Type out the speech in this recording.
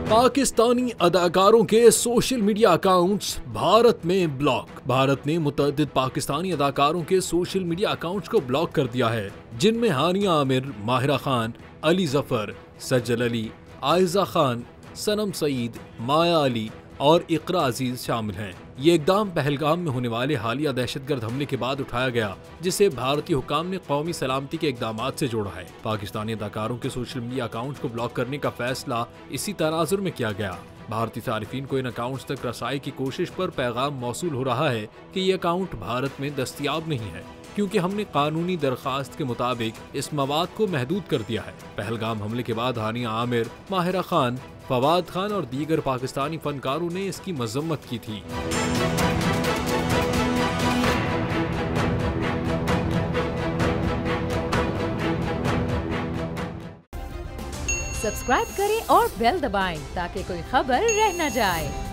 पाकिस्तानी अदाकारों के social media accounts Bharat में block. Bharat ने मुतअद्दिद पाकिस्तानी अदाकारों के सोशल मीडिया अकाउंट्स को ब्लॉक कर दिया है, जिनमें हानिया आमिर, माहिरा खान, अली जफर, सज्जल अली, आयजा खान, सनम सईद, माया अली और इकरा अजीज शामिल हैं। ये इकदाम पहलगाम में होने वाले हालिया दहशतगर्द हमले के बाद उठाया गया, जिसे भारतीय हुकाम ने कौमी सलामती के इकदामात से जोड़ा है। पाकिस्तानी अदाकारों के सोशल मीडिया अकाउंट्स को ब्लॉक करने का फैसला इसी तनाजुर में किया गया। भारतीय सारिफीन को इन अकाउंट्स तक रसाई की कोशिश पर पैगाम मौसूल हो रहा है कि ये अकाउंट भारत में दस्तयाब नहीं है, क्योंकि हमने कानूनी दरखास्त के मुताबिक इस मवाद को महदूद कर दिया है। पहलगाम हमले के बाद हानिया आमिर, माहिरा खान, फवाद खान और दीगर पाकिस्तानी फनकारों ने इसकी मजम्मत की थी। सब्सक्राइब करें और बेल दबाएं ताकि कोई खबर रह न जाए।